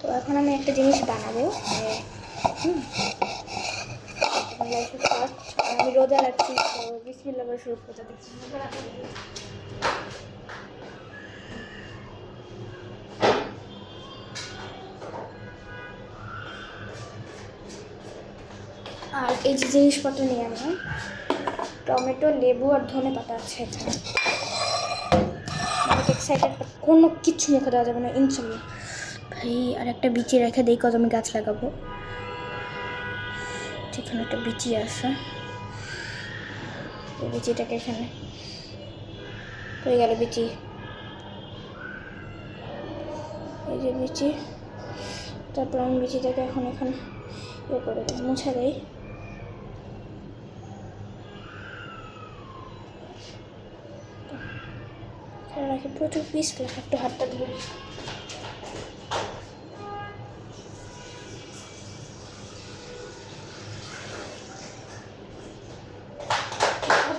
তো এখন আমি একটা জিনিস বানাবো, আমি রোজা রাখছি, তো বিসমিল্লাহ বলে শুরু করতে দিচ্ছি। আর এই যে জিনিসপত্র নিয়ে আমি টমেটো, লেবু আর ধনে পাতা আছে এখানে। অনেক এক্সাইটেড, বাট কোনো কিছু মুখে দেওয়া যাবে না ইনশাল্লাহ। ভাই আর একটা বিচি রেখে দিই, কত আমি গাছ লাগাবো। এখানে একটা বিচি আছে, এই বিচিটাকে এখানে হয়ে গেল বিচি, এই যে বিচি। তারপর আমি বিচিটাকে এখন এখানে ইয়ে করে দিই, মুছে দিই। রাখি প্রচুর পিস লাগে, একটু হাতটা ধরে।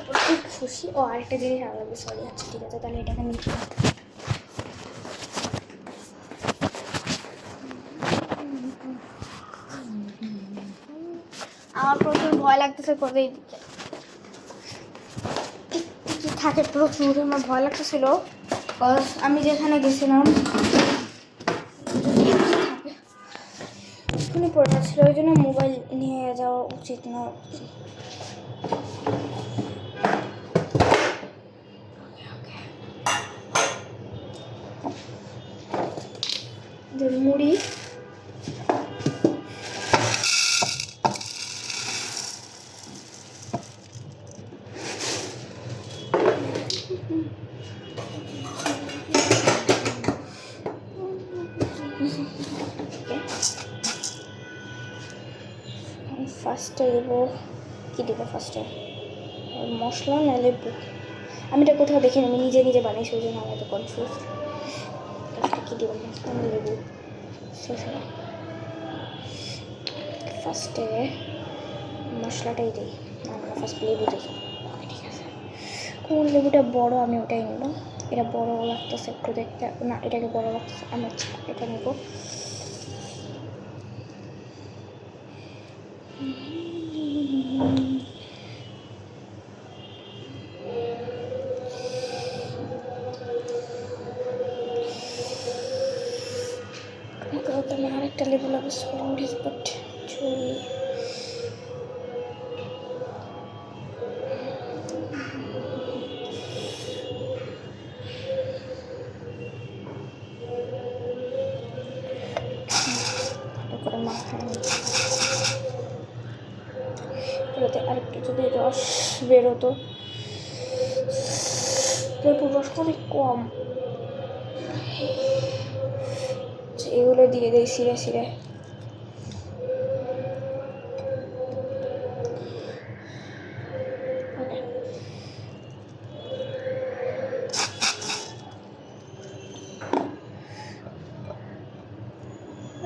প্রচুর খুশি। ও আরেকটা জিনিস আমার লাগবে, সরি। আচ্ছা ঠিক আছে, তাহলে এটাকে নিচ্ছি। আমার প্রচুর ভয় লাগতেছে, কোথায় কি থাকে প্রচুর। আমার ভয় লাগতেছিল, আমি যেখানে গেছিলাম এখানে পড়ে যাচ্ছিল, ওই জন্য মোবাইল নিয়ে যাওয়া উচিত না। মুড়ি ফার্স্টে দেবো, কী দেবো ফার্স্টে, মশলা না লেবু? আমি এটা কোথাও দেখিনি, আমি নিজে নিজে বানিয়েছি, ওই জন্য আমার এত কনফিউজ। কী দেবো, মশলা না লেবু? ফার্স্টে মশলাটাই দিই, না ফার্স্ট লেবু দিই। ওকে ঠিক আছে, কোন লেবুটা বড় আমি ওটাই নেব। এটা বড় লাগতেছে একটু দেখতে, না এটাকে বড় লাগতেছে, আমি আচ্ছা এটা নেব। আমার আরেকটা লেবু লাগবে, সরি বাট ছুরি। করে মাথায় এটাতে আরেকটু যদি রস বেরোতো, লেবুর রস অনেক কম। এগুলো দিয়ে দিই সিরে সিরে।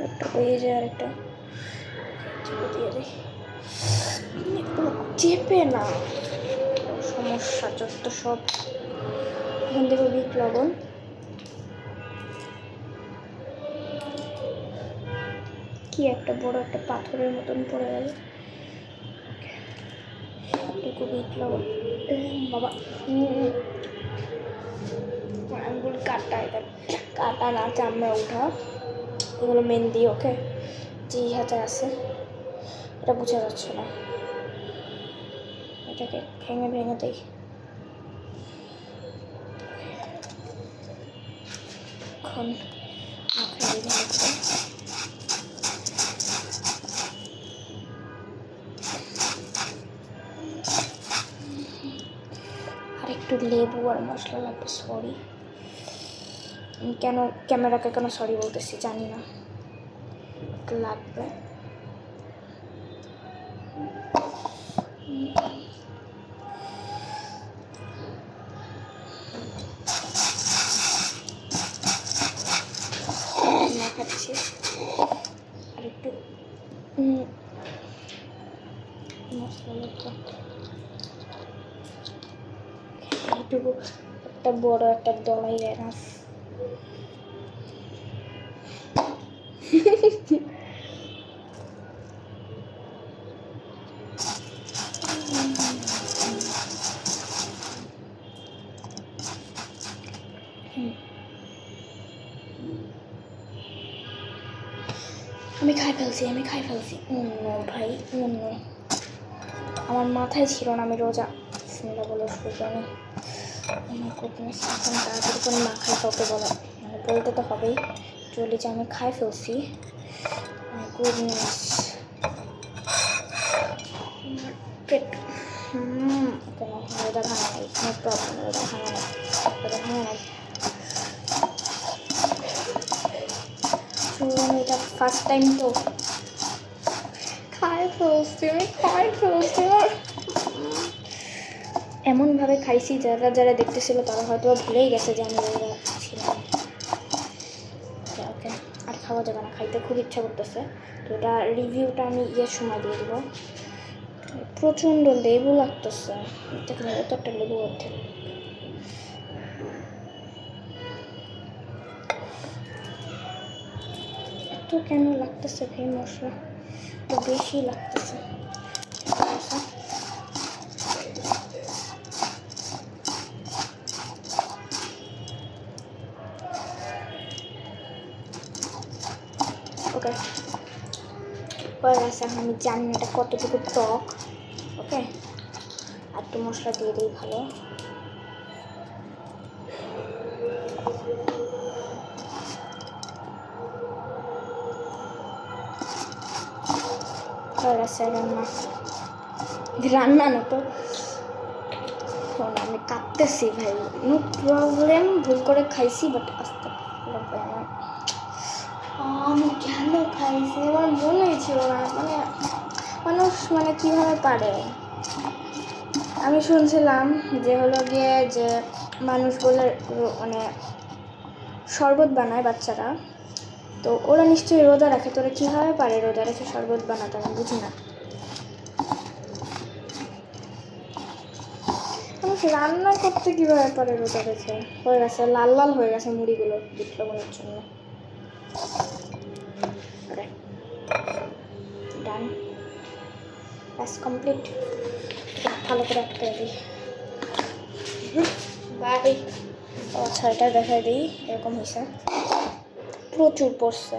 একটা হয়ে যায়, আরেকটা দিয়ে দিই। চেপে না, সমস্যা যত সব। এখান থেকে বিট লবণ, কি একটা বড় একটা পাথরের মতন পড়ে গেল। একটু বিট লবণ, বাবা আঙ্গুল কাটা, এটা কাটা না চামড়া উঠা, এগুলো মেহেন্দি। ওকে, যে হাতে আছে এটা বোঝা যাচ্ছে না, এটাকে ভেঙে ভেঙে দিই। এখন মাখাই দিই আর একটু লেবু আর মশলা লাগবে। সরি, কেন ক্যামেরাকে কেন সরি বলতেছি জানি না, লাগবে। মাখাচ্ছি আর একটু মশলা, এইটুকু একটা বড় একটা দলাই এনাফ। আমি খাই ফেলছি অন্য ভাই অন্য আমার মাথায় ছিল না আমি রোজা বিসমিল্লাহ বলে শুরু করি আমার গুডনেস এখন তাড়াতাড়ি করে না খাই কাউকে বলা মানে বলতে তো হবেই চলি যে আমি খাই ফেলছি গুডনেস পেট কেন রোজা ভাঙা নাই নো প্রবলেম রোজা ভাঙা নাই এটা ফার্স্ট টাইম তো খাই ফেলছি এমনভাবে খাইছি যারা দেখতেছিল তারা হয়তো ভুলেই গেছে যে আমি ওরা ছিলাম ওকে আর খাওয়া যাবে না খাইতে খুব ইচ্ছা করতেছে তো এটা রিভিউটা আমি সময় দিয়ে দেবো প্রচণ্ড লেবু লাগতেছে দেখুন এত একটা লেবু ওঠে এত কেন লাগতেছে ভাই মশলা তো বেশি লাগতেছে ওকে হয়ে গেছে আমি জানি এটা কতটুকু টক ওকে আর একটু মশলা দিয়ে দিই ভালো হয়ে গেছে রান্না না তো আমি কাঁদতেছি ভাই নো প্রবলেম ভুল করে খাইছি বাট আস্তে আমি কেন খাইছি আমার মনেই ছিল না মানে মানুষ মানে কীভাবে পারে আমি শুনছিলাম যে হলো গিয়ে যে মানুষ বলে মানে শরবত বানায় বাচ্চারা তো ওরা নিশ্চয়ই রোজা রাখে তোরা কীভাবে পারে রোজা রেখে শরবত বানাতে আমি বুঝি না মানুষ রান্না করতে কীভাবে পারে রোজা রেখে হয়ে গেছে লাল লাল হয়ে গেছে মুড়িগুলো বিট লবণের জন্য ডান ব্যাস কমপ্লিট ভালো করে একটা দিই বাই আচ্ছা এটা দেখাই দিই এরকম হয়েছে প্রচুর পড়ছে